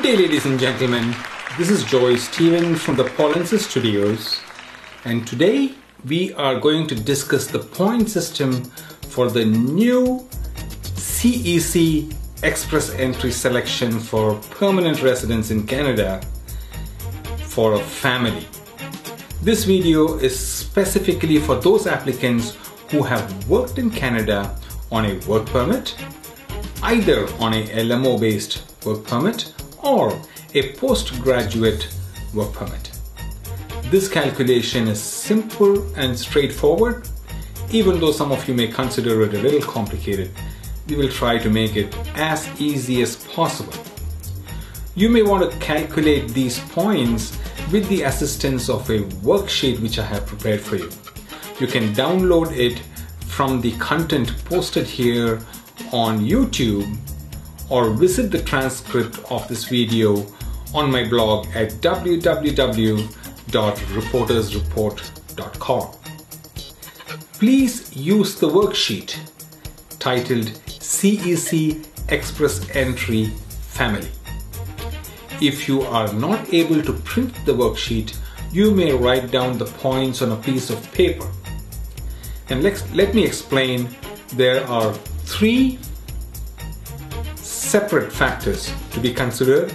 Good day, ladies and gentlemen. This is Joy Stephen from the Pollensis Studios, and today we are going to discuss the point system for the new CEC Express Entry selection for permanent residence in Canada for a family. This video is specifically for those applicants who have worked in Canada on a work permit, either on a LMO-based work permit or a postgraduate work permit. This calculation is simple and straightforward. Even though some of you may consider it a little complicated, we will try to make it as easy as possible. You may want to calculate these points with the assistance of a worksheet which I have prepared for you. You can download it from the content posted here on YouTube, or visit the transcript of this video on my blog at www.reportersreport.com. Please use the worksheet titled CEC Express Entry Family. If you are not able to print the worksheet, you may write down the points on a piece of paper. And let me explain. There are three separate factors to be considered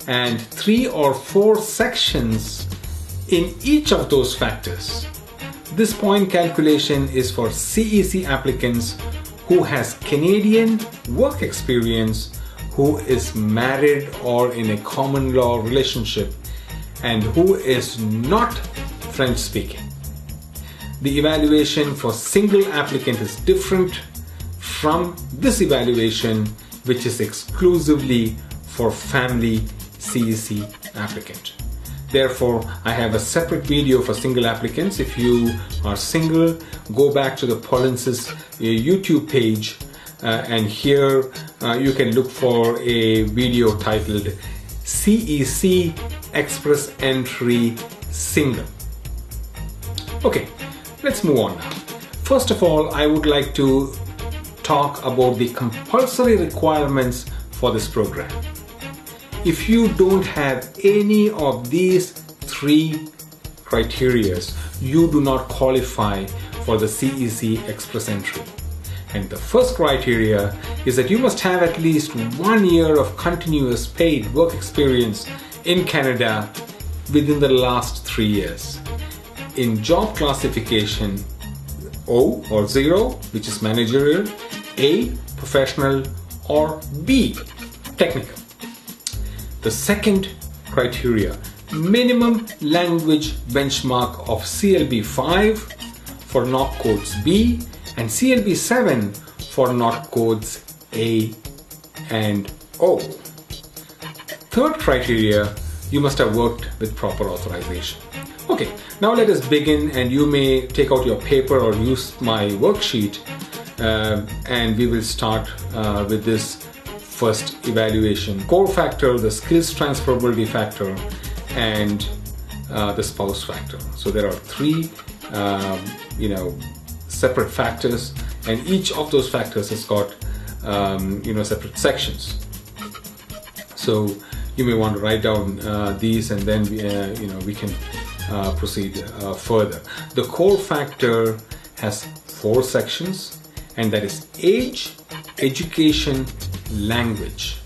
and 3 or 4 sections in each of those factors. This point calculation is for CEC applicants who has Canadian work experience, who is married or in a common law relationship, and who is not French speaking. The evaluation for single applicant is different from this evaluation, which is exclusively for family CEC applicant. Therefore, I have a separate video for single applicants. If you are single, go back to the Pollensis YouTube page and here you can look for a video titled CEC Express Entry Single. Okay, let's move on now. First of all, I would like to talk about the compulsory requirements for this program. If you don't have any of these 3 criteria, you do not qualify for the CEC Express Entry. And the first criteria is that you must have at least 1 year of continuous paid work experience in Canada within the last 3 years. In job classification O or 0, which is managerial, A, professional, or B, technical. The second criteria, minimum language benchmark of CLB 5 for NOC codes B and CLB 7 for NOC codes A and O. Third criteria, you must have worked with proper authorization. Okay, now let us begin, and you may take out your paper or use my worksheet and we will start with this first evaluation. Core factor, the skills transferability factor, and the spouse factor. So there are 3 separate factors, and each of those factors has got separate sections. So you may want to write down these, and then we can proceed further. The core factor has 4 sections, and that is age, education, language,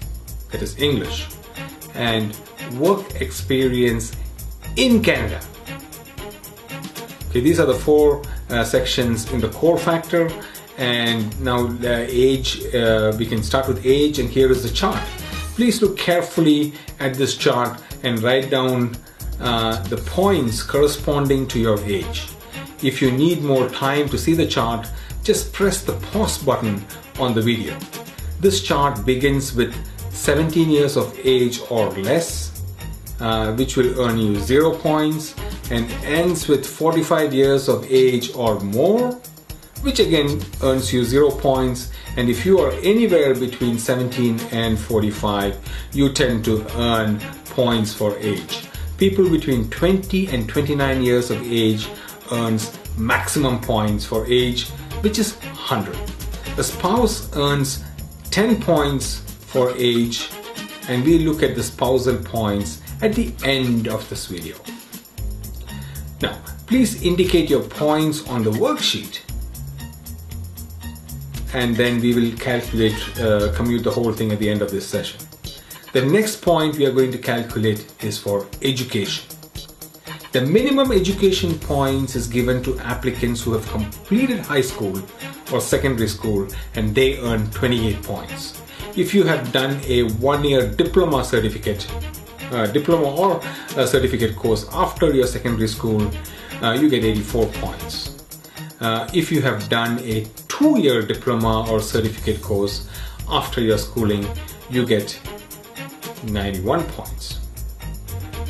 that is English, and work experience in Canada. Okay, these are the 4 sections in the core factor. And now age, we can start with age, and here is the chart. Please look carefully at this chart and write down the points corresponding to your age. If you need more time to see the chart, just press the pause button on the video. This chart begins with 17 years of age or less, which will earn you 0 points, and ends with 45 years of age or more, which again earns you 0 points. And if you are anywhere between 17 and 45, you tend to earn points for age. People between 20 and 29 years of age earns maximum points for age, which is 100. The spouse earns 10 points for age, and we look at the spousal points at the end of this video. Now, please indicate your points on the worksheet, and then we will calculate, commute the whole thing at the end of this session. The next point we are going to calculate is for education. The minimum education points is given to applicants who have completed high school or secondary school, and they earn 28 points. If you have done a one-year diploma certificate, or a certificate course after your secondary school, you get 84 points. If you have done a two-year diploma or certificate course after your schooling, you get 91 points.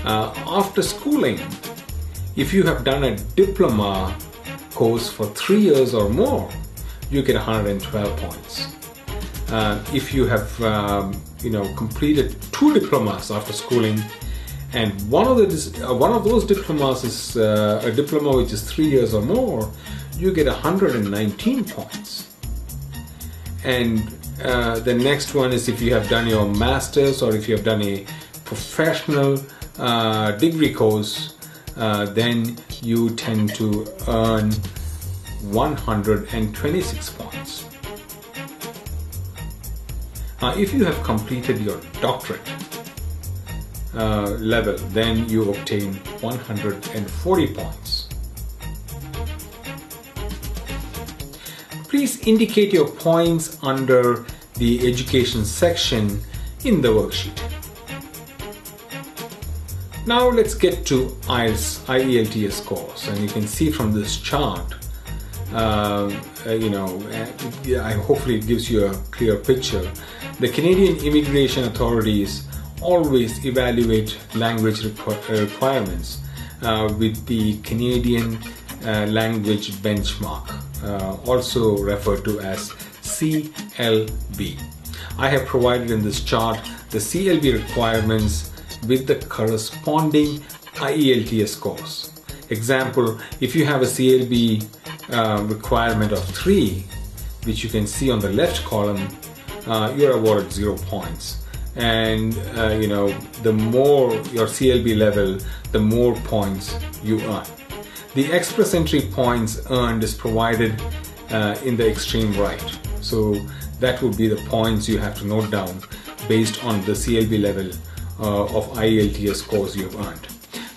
After schooling, if you have done a diploma course for 3 years or more, you get 112 points. If you have completed 2 diplomas after schooling, and one of those diplomas is a diploma which is 3 years or more, you get 119 points. And the next one is if you have done your master's or if you have done a professional degree course, then you tend to earn 126 points. If you have completed your doctorate level, then you obtain 140 points. Please indicate your points under the education section in the worksheet. Now let's get to IELTS scores, and you can see from this chart, hopefully it gives you a clear picture. The Canadian immigration authorities always evaluate language requirements with the Canadian language benchmark, also referred to as CLB. I have provided in this chart the CLB requirements with the corresponding IELTS scores. Example, if you have a CLB requirement of 3, which you can see on the left column, you're awarded 0 points. And the more your CLB level, the more points you earn. The express entry points earned is provided in the extreme right. So that would be the points you have to note down based on the CLB level of IELTS scores you have earned.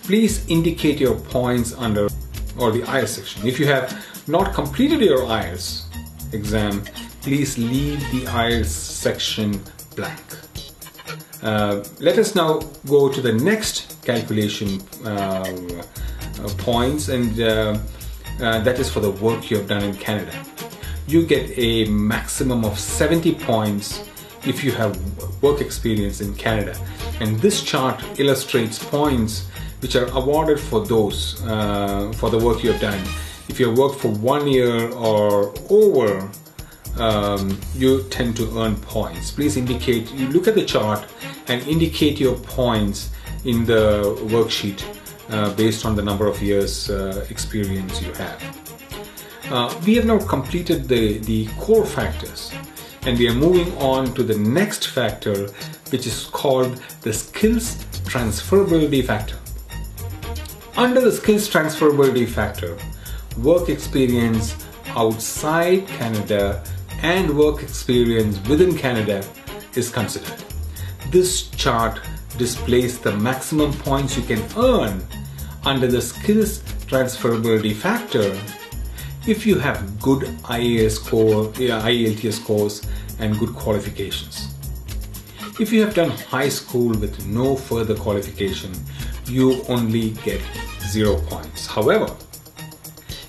Please indicate your points under the IELTS section. If you have not completed your IELTS exam, please leave the IELTS section blank. Let us now go to the next calculation points, and that is for the work you have done in Canada. You get a maximum of 70 points if you have work experience in Canada, and this chart illustrates points which are awarded for those for the work you have done. If you have worked for 1 year or over, you tend to earn points. Please indicate, you look at the chart and indicate your points in the worksheet based on the number of years experience you have. We have now completed the core factors, and we are moving on to the next factor, which is called the skills transferability factor. Under the skills transferability factor, work experience outside Canada and work experience within Canada is considered. This chart displays the maximum points you can earn under the skills transferability factor if you have good IELTS scores and good qualifications. If you have done high school with no further qualification, you only get 0 points. However,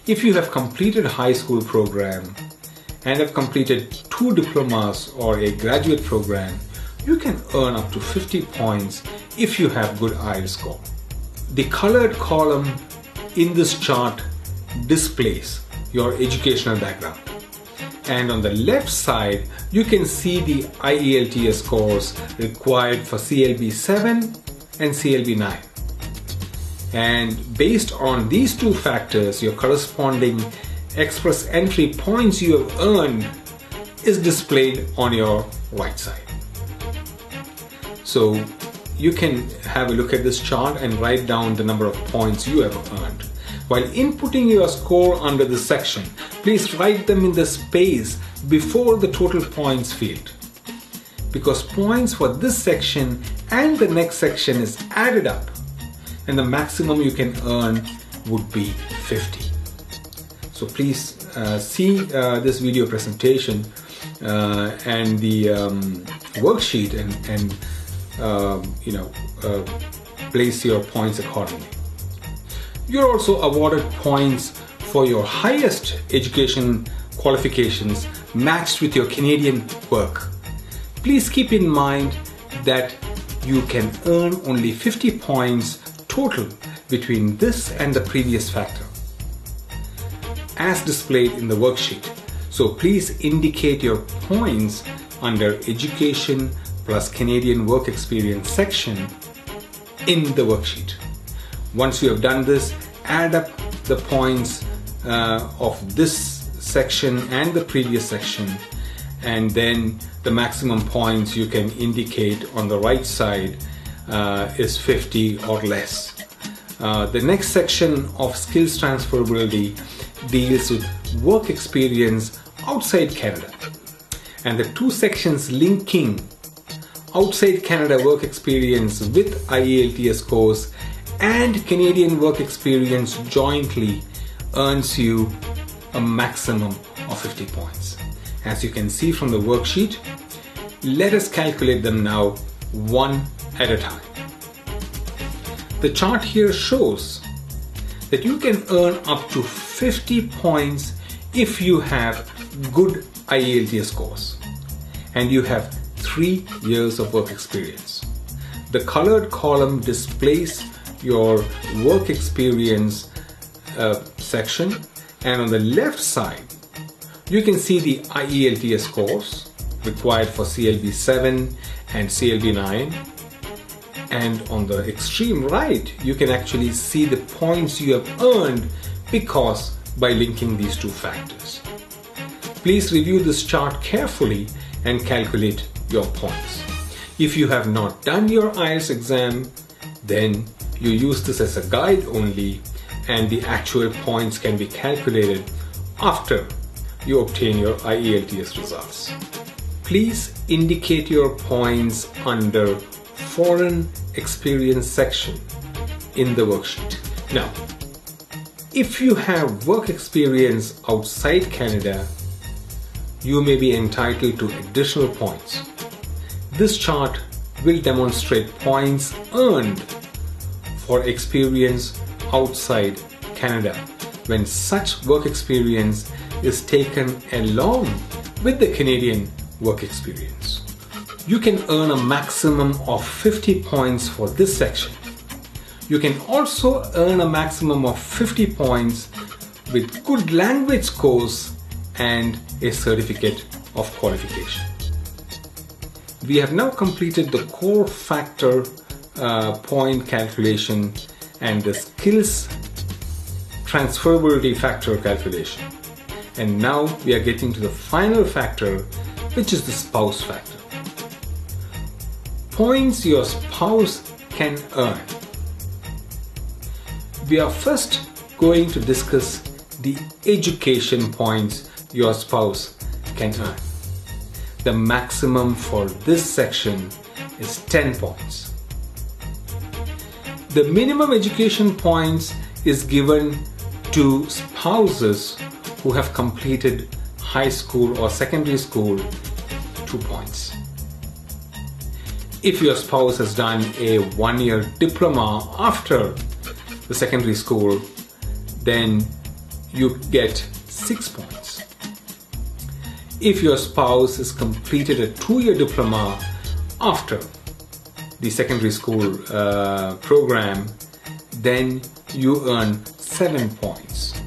if you have completed high school program and have completed 2 diplomas or a graduate program, you can earn up to 50 points if you have good IELTS score. The colored column in this chart displays your educational background. And on the left side, you can see the IELTS scores required for CLB 7 and CLB 9. And based on these 2 factors, your corresponding express entry points you have earned is displayed on your right side. So you can have a look at this chart and write down the number of points you have earned. While inputting your score under this section, please write them in the space before the total points field, because points for this section and the next section is added up, and the maximum you can earn would be 50. So please see this video presentation and the worksheet and place your points accordingly. You're also awarded points for your highest education qualifications matched with your Canadian work. Please keep in mind that you can earn only 50 points total between this and the previous factor, as displayed in the worksheet. So please indicate your points under Education plus Canadian Work Experience section in the worksheet. Once you have done this, add up the points of this section and the previous section, and then the maximum points you can indicate on the right side is 50 or less. The next section of skills transferability deals with work experience outside Canada, and the two sections linking outside Canada work experience with IELTS scores and Canadian work experience jointly earns you a maximum of 50 points. As you can see from the worksheet, let us calculate them now one at a time. The chart here shows that you can earn up to 50 points if you have good IELTS scores and you have 3 years of work experience. The colored column displays your work experience section, and on the left side you can see the IELTS scores required for CLB 7 and CLB 9, and on the extreme right you can actually see the points you have earned because by linking these two factors. Please review this chart carefully and calculate your points. If you have not done your IELTS exam, then you use this as a guide only, and the actual points can be calculated after you obtain your IELTS results. Please indicate your points under Foreign Experience section in the worksheet. Now, if you have work experience outside Canada, you may be entitled to additional points. This chart will demonstrate points earned for experience outside Canada when such work experience is taken along with the Canadian work experience. You can earn a maximum of 50 points for this section. You can also earn a maximum of 50 points with good language scores and a certificate of qualification. We have now completed the core factor point calculation and the skills transferability factor calculation. And now we are getting to the final factor, which is the spouse factor. Points your spouse can earn. We are first going to discuss the education points your spouse can earn. The maximum for this section is 10 points. The minimum education points is given to spouses who have completed high school or secondary school, 2 points. If your spouse has done a 1-year diploma after the secondary school, then you get 6 points. If your spouse has completed a 2-year diploma after the secondary school program, then you earn 7 points.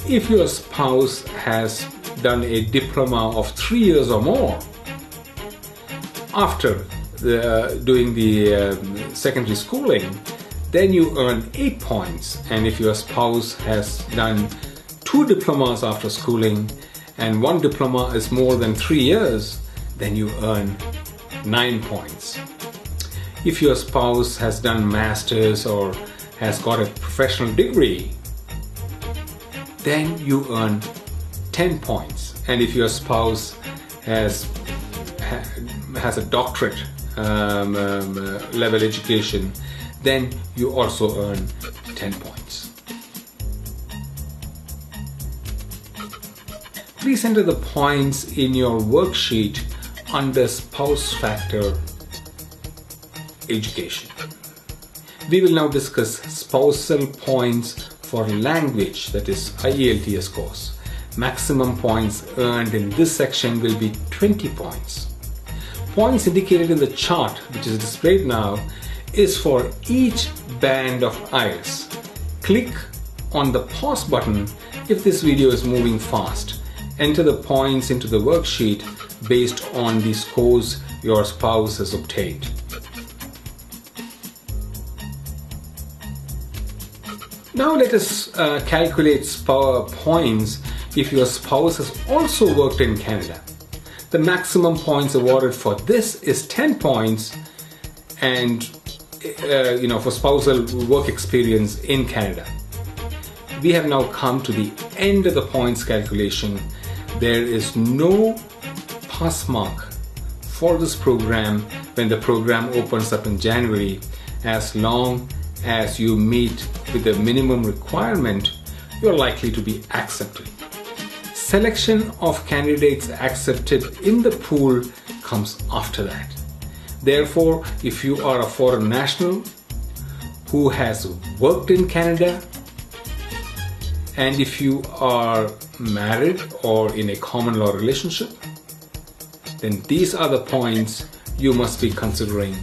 If your spouse has done a diploma of 3 years or more after doing the secondary schooling, then you earn 8 points. And if your spouse has done 2 diplomas after schooling and 1 diploma is more than 3 years, then you earn 9 points. If your spouse has done masters or has got a professional degree, then you earn 10 points. And if your spouse has a doctorate level education, then you also earn 10 points. Please enter the points in your worksheet under spouse factor education. We will now discuss spousal points for language, that is IELTS course. Maximum points earned in this section will be 20 points. Points indicated in the chart, which is displayed now, is for each band of IELTS. Click on the pause button if this video is moving fast. Enter the points into the worksheet based on the scores your spouse has obtained. Now let us calculate points if your spouse has also worked in Canada. The maximum points awarded for this is 10 points, and for spousal work experience in Canada. We have now come to the end of the points calculation. There is no pass mark for this program when the program opens up in January, as long as you meet with the minimum requirement. You're likely to be accepted. Selection of candidates accepted in the pool comes after that. Therefore, if you are a foreign national who has worked in Canada, and if you are married or in a common law relationship, then these are the points you must be considering,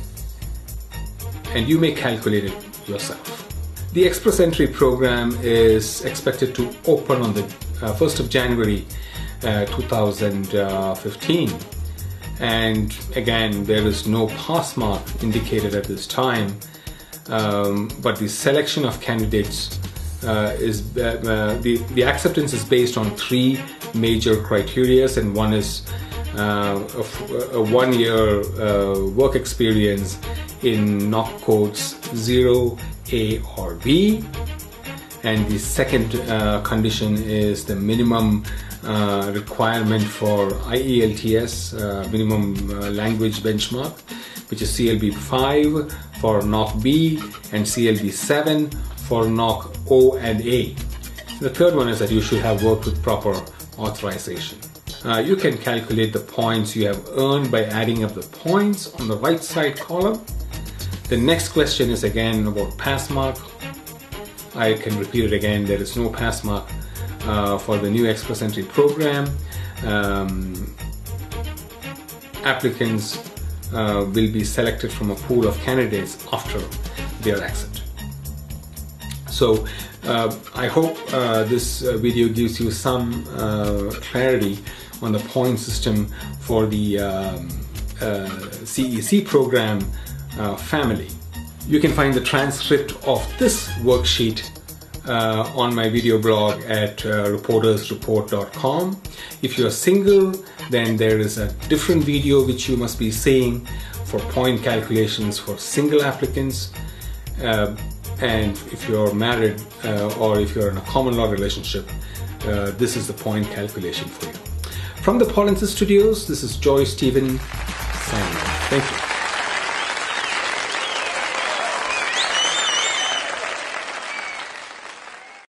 and you may calculate it yourself. The Express Entry program is expected to open on the 1st of January 2015, and again, there is no pass mark indicated at this time, but the selection of candidates the acceptance is based on 3 major criteria, and one is a 1-year work experience in NOC codes 0, A or B, and the second condition is the minimum requirement for IELTS, minimum language benchmark, which is CLB 5 for NOC B and CLB 7 for NOC O and A. The third one is that you should have worked with proper authorization. You can calculate the points you have earned by adding up the points on the right side column. The next question is again about pass mark. I can repeat it again, there is no pass mark for the new Express Entry program. Applicants will be selected from a pool of candidates after they are accepted. So I hope this video gives you some clarity on the point system for the CEC program family. You can find the transcript of this worksheet on my video blog at reportersreport.com. If you're single, then there is a different video which you must be seeing for point calculations for single applicants. And if you're married or if you're in a common law relationship, this is the point calculation for you. From the Paulinson Studios, this is Joy Stephen signing off. Thank you.